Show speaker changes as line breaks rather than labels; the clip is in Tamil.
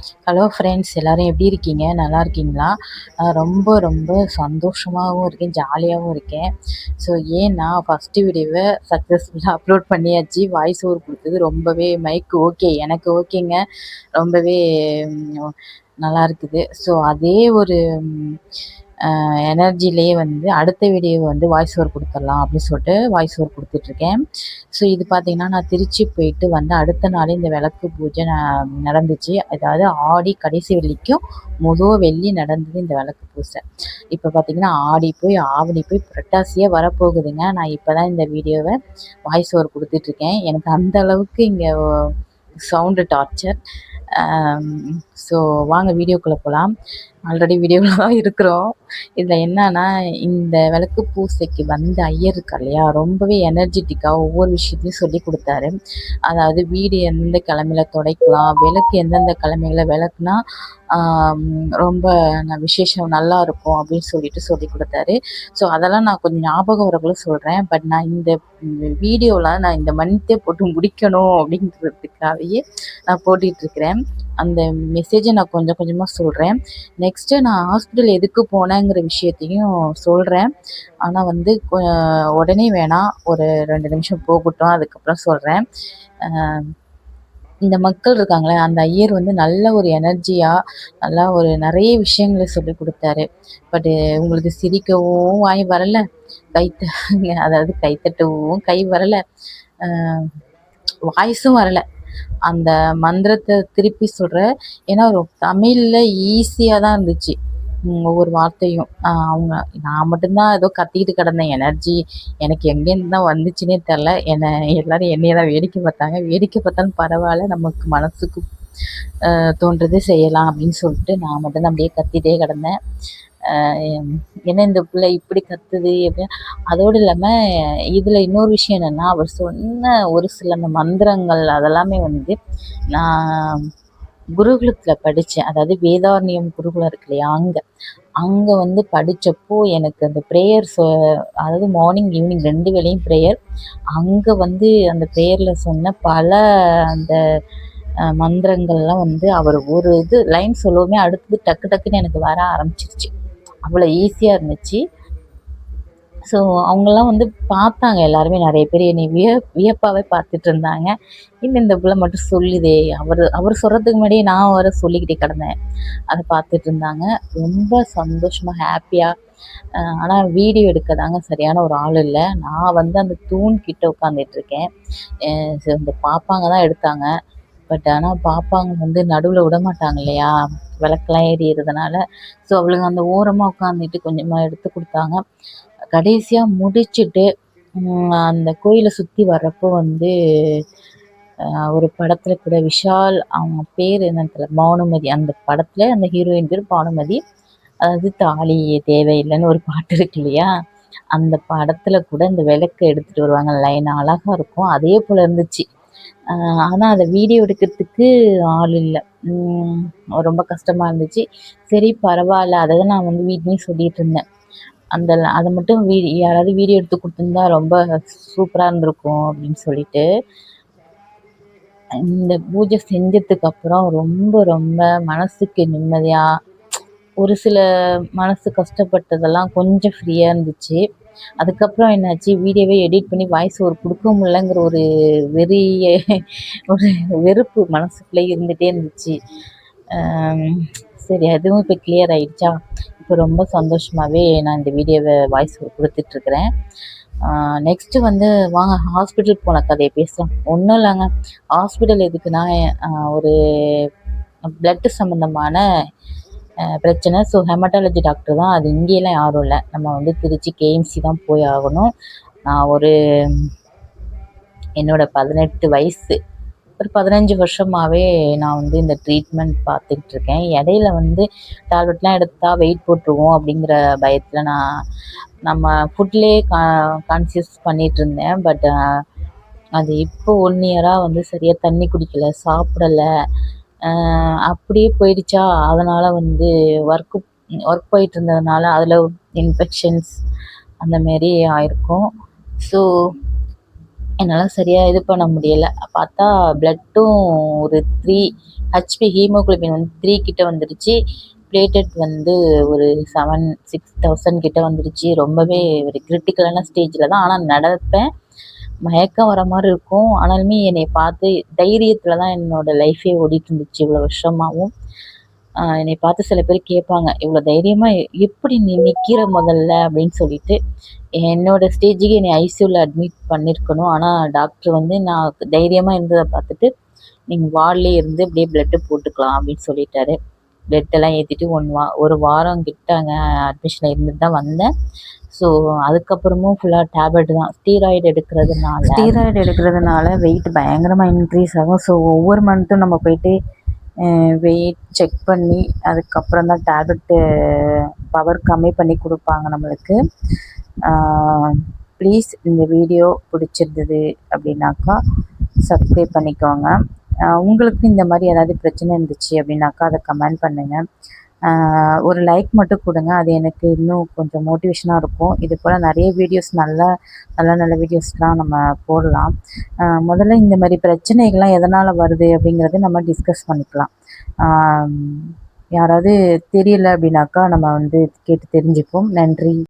ஹலோ ஃப்ரெண்ட்ஸ், எல்லாரும் எப்படி இருக்கீங்க? நல்லா இருக்கீங்களா? நான் ரொம்ப ரொம்ப சந்தோஷமாவும் இருக்கேன், ஜாலியாவும் இருக்கேன். ஸோ ஏன்னா ஃபஸ்ட்டு வீடியோவ சக்ஸஸ்ஃபுல்லா அப்லோட் பண்ணியாச்சு. வாய்ஸ் ஓவர் குடுத்தது ரொம்பவே மைக் ஓகே. எனக்கு ஓகேங்க. ரொம்பவே ம் நல்லா இருக்குது. ஸோ அதே ஒரு ம் அ எனர்ஜிலயே வந்து அடுத்த வீடியோ வந்து வாய்ஸ் ஓவர் குடுத்துடலாம் அப்படின்னு சொல்லிட்டு வாய்ஸ் ஓவர் குடுத்துட்ருக்கேன். ஸோ இது பார்த்தீங்கன்னா, நான் திருச்சி போயிட்டு வந்து அடுத்த நாளே இந்த விளக்கு பூஜை நடந்துச்சு. அதாவது ஆடி கடைசி வெள்ளிக்கும் வெள்ளி நடந்தது இந்த விளக்கு பூஜை. இப்போ பார்த்தீங்கன்னா, ஆடி போய் ஆவணி போய் புரட்டாசியே வரப்போகுதுங்க. நான் இப்போ தான் இந்த வீடியோவ வாய்ஸ் ஓவர் குடுத்துட்ருக்கேன். எனக்கு அந்த அளவுக்கு இங்க சவுண்டு டார்ச்சர். ஸோ வாங்க வீடியோக்குள்ள போலாம். ஆல்ரெடி வீடியோல தான் இருக்கிறோம். இதில என்னன்னா, இந்த விளக்கு பூசைக்கு வந்த ஐயர் இருக்கார் இல்லையா, ரொம்பவே எனர்ஜெட்டிக்கா ஒவ்வொரு விஷயத்தையும் சொல்லிக் குடுத்தாரு. அதாவது வீடு எந்த கிழமையில துடைக்கலாம், விளக்கு எந்தெந்த கிழமையில விளக்குனா ரொம்ப விசேஷம் நல்லாயிருக்கும் அப்படின்னு சொல்லிட்டு குடுத்தாரு. ஸோ அதெல்லாம் நான் கொஞ்சம் ஞாபகம் வரக்குள்ள சொல்றேன். பட் நான் இந்த வீடியோல நான் இந்த மந்த்தே போட்டு முடிக்கணும் அப்படிங்கிறதுக்காகவே நான் போட்டுட்ருக்கிறேன். அந்த மெசேஜை நான் கொஞ்சம் கொஞ்சமா சொல்றேன். நெக்ஸ்ட்டு நான் ஹாஸ்பிட்டல் எதுக்கு போனேங்கிற விஷயத்தையும் சொல்றேன். ஆனா வந்து உடனே வேணாம். ஒரு 2 நிமிஷம் போகட்டும். அதுக்கப்புறம் சொல்றேன். அ இந்த மக்கள் இருக்காங்களே, அந்த ஐயர் வந்து நல்ல ஒரு எனர்ஜியா, நல்லா ஒரு நெறைய விஷயங்கள சொல்லிக் குடுத்தாரு. பட்டு உங்களுக்கு சிரிக்கவும் வாய் வரல. அதாவது கைத்தட்டவும் கை வரல. அ வாய்ஸும் வரல. அந்த மந்திரத்த திருப்பி சொல்றேன். ஏன்னா தமிழ்ல ஈஸியா தான் இருந்துச்சு. ஒவ்வொரு வார்த்தையும். அவங்க நான் மட்டும் தான் ஏதோ கத்திக்கிட்டு கிடந்தேன். எனர்ஜி எனக்கு எங்கேருந்து தான் வந்துச்சுன்னே தெரில. எல்லாரும் என்னைய தான் வேடிக்கை பார்த்தாங்க. வேடிக்கை பார்த்தாலும் பரவால்ல. நமக்கு மனசுக்கு தோன்றதை செய்யலாம் அப்படின்னு சொல்லிட்டு நான் மட்டும் தான் அப்படியே கத்திட்டே கிடந்தேன். என்ன இந்த பிள்ளை இப்படி கத்துது அப்படின்னு. அதோடு இல்லாம இதுல இன்னொரு விஷயம் என்னன்னா, அவர் சொன்ன ஒரு சில அந்த மந்திரங்கள் அதெல்லாமே வந்து நான் குருகுலத்துல படிச்சேன். அதாவது வேதாரண்யம் குருகுலம் இருக்கு இல்லையா, அங்க வந்து படிச்சப்போ எனக்கு அந்த ப்ரேயர்ஸ், அதாவது மார்னிங், ஈவினிங் 2 வேளையும் ப்ரேயர். அங்க வந்து அந்த ப்ரேயர்ல சொன்ன பல அந்த மந்திரங்கள்லாம் வந்து அவர் ஒரு லைன் சொல்லவுமே அடுத்தது டக்கு டக்குன்னு எனக்கு வர ஆரம்பிச்சிருச்சு. அவ்வளோ ஈஸியா இருந்துச்சு. ஸோ அவங்கலாம் வந்து பார்த்தாங்க எல்லாருமே, நெறைய பேர் என்னைய வியப்பாவே பார்த்துட்டு இருந்தாங்க. என்ன இந்த புள்ள மட்டும் சொல்லுதே! அவர் சொல்றதுக்கு முன்னாடியே நான் வேற சொல்லிக்கிட்டே கிடந்தேன். அத பார்த்துட்டு இருந்தாங்க. ரொம்ப சந்தோஷமா, ஹேப்பியா. ஆனா வீடியோ எடுக்க தாங்க சரியான ஒரு ஆள் இல்ல. நான் வந்து அந்த தூண் கிட்ட உட்காந்துட்டு இருக்கேன். இந்த பாப்பாங்க தான் எடுத்தாங்க. பட் ஆனா பாப்பாங்க வந்து நடுவுல விடமாட்டாங்க இல்லையா? விளக்கெல்லாம் எரியறதுனால. ஸோ அவளுங்க அந்த ஓரமா உட்காந்துட்டு கொஞ்சமா எடுத்து குடுத்தாங்க. கடைசியா முடிச்சுட்டு அந்த கோயில சுத்தி வர்றப்போ வந்து ஒரு படத்துல கூட விஷால், அவங்க பேரு என்னன்னு தெரியல. பானுமதி. அந்த படத்துல அந்த ஹீரோயின் பேரு பானுமதி. அதாவது தாலி தேவையில்லைன்னு ஒரு பாட்டு இருக்கு இல்லையா? அந்த படத்துல கூட இந்த விளக்க எடுத்துட்டு வருவாங்க லைனா. அழகா இருக்கும். அதே போல இருந்துச்சு. அ ஆனா அத வீடியோ எடுக்கிறதுக்கு ஆள் இல்ல. ம் ரொம்ப கஷ்டமா இருந்துச்சு. சரி பரவால்ல. அத தான் நான் வந்து வீட்லயும் சொல்லிட்டு இருந்தேன். அத மட்டும் யாராவது வீடியோ எடுத்து குடுத்துருந்தா ரொம்ப சூப்பரா இருந்திருக்கும் அப்படின்னு சொல்லிட்டு. இந்த பூஜை செஞ்சதுக்கு அப்புறம் ரொம்ப ரொம்ப மனசுக்கு நிம்மதியா, ஒரு சில மனசு கஷ்டப்பட்டதெல்லாம் கொஞ்சம் ஃப்ரீயா இருந்துச்சு. அதுக்கப்புறம் என்னாச்சு, வீடியோவே எடிட் பண்ணி வாய்ஸ் ஓவர் குடுக்க முடியலங்கிற ஒரு வெறிய ஒரு வெறுப்பு மனசுக்குள்ளே இருந்துட்டே இருந்துச்சு. அம் சரி, அதுவும் இப்போ கிளியர் ஆயிடுச்சா? இப்போ ரொம்ப சந்தோஷமாவே நான் இந்த வீடியோவ வாய்ஸ் ஓவர் குடுத்துட்ருக்கிறேன். நெக்ஸ்ட்டு வந்து வாங்க ஹாஸ்பிட்டல் போன கதைய பேசலாம். ஒண்ணும் இல்லங்க. ஹாஸ்பிட்டல் எதுக்குன்னா, ஒரு பிளட் சம்மந்தமான பிரச்சனை. ஸோ ஹெமட்டாலஜி டாக்டர் தான். அது இங்கேயெல்லாம் யாரும் இல்ல. நம்ம வந்து திருச்சி கேஎம்சி தான் போய் ஆகணும். நான் என்னோட 18 வயசு, ஒரு 15 வருஷமாவே நான் வந்து இந்த ட்ரீட்மெண்ட் பார்த்துக்கிட்டு இருக்கேன். இடையில வந்து டேப்லெட்லாம் எடுத்தா வெயிட் போட்டுருவோம் அப்படிங்கிற பயத்துல நம்ம ஃபுட்லயே கான்ஷியஸ் பண்ணிட்டு இருந்தேன். பட் அது இப்போ 1 இயரா வந்து சரியா தண்ணி குடிக்கல, சாப்பிடல. அப்படியே போயிடுச்சா, அதனால வந்து ஒர்க் போயிட்டு இருந்ததுனால அதில் இன்ஃபெக்ஷன்ஸ் அந்த மாரி ஆயிருக்கும். ஸோ என்னால் சரியாக இது பண்ண முடியலை. பார்த்தா பிளட்டும் ஒரு 3 ஹெச்பி ஹீமோகுளோபின் வந்து 3 கிட்ட வந்துடுச்சு. பிளேட்டட் வந்து ஒரு 6,000 கிட்ட வந்துடுச்சு. ரொம்பவே ஒரு கிரிட்டிக்கலான ஸ்டேஜில் தான். ஆனால் நடப்பேன். மயக்கம் வர மாதிரி இருக்கும். ஆனாலுமே என்னை பார்த்து தைரியத்தில் தான் என்னோடய லைஃபே ஓடிட்டு இருந்துச்சு இவ்வளோ வருஷமாகவும். என்னை பார்த்து சில பேர் கேட்பாங்க, இவ்வளோ தைரியமாக எப்படி நீ நிற்கிற முதல்ல அப்படின்னு சொல்லிட்டு. என்னோட ஸ்டேஜுக்கு என்னை ஐசியூவில் அட்மிட் பண்ணியிருக்கணும். ஆனால் டாக்டர் வந்து நான் தைரியமாக இருந்ததை பார்த்துட்டு, நீங்கள் வார்ட்லேயே இருந்து இப்படியே பிளட்டு போட்டுக்கலாம் அப்படின்னு சொல்லிட்டாரு. பிளட்டெல்லாம் ஏற்றிட்டு ஒரு வாரம் கிட்ட அங்கே அட்மிஷனில் இருந்துட்டு தான் வந்தேன். ஸோ அதுக்கப்புறமும் ஃபுல்லாக டேப்லெட் தான். ஸ்டீராய்டு எடுக்கிறதுனால வெயிட் பயங்கரமாக இன்க்ரீஸ் ஆகும். ஸோ ஒவ்வொரு மந்த்தும் நம்ம போயிட்டு வெயிட் செக் பண்ணி அதுக்கப்புறம் தான் டேப்லெட்டு பவர் கம்மி பண்ணி கொடுப்பாங்க நம்மளுக்கு. ப்ளீஸ் இந்த வீடியோ பிடிச்சிருந்தது அப்படின்னாக்கா சப்ஸ்கிரைப் பண்ணிக்கோங்க. உங்களுக்கு இந்த மாதிரி ஏதாவது பிரச்சனை இருந்துச்சு அப்படின்னாக்கா அதை கமெண்ட் பண்ணுங்கள். ஒரு லைக் மட்டும் கொடுங்க. அது எனக்கு இன்னும் கொஞ்சம் மோட்டிவேஷனாக இருக்கும். இது போல் நிறைய வீடியோஸ் நல்ல வீடியோஸ்லாம் நம்ம போடலாம். முதல்ல இந்த மாதிரி பிரச்சனைகள்லாம் எதனால் வருது அப்படிங்கிறத நம்ம டிஸ்கஸ் பண்ணிக்கலாம். யாராவது தெரியல அப்படின்னாக்கா நம்ம வந்து கேட்டு தெரிஞ்சுப்போம். நன்றி.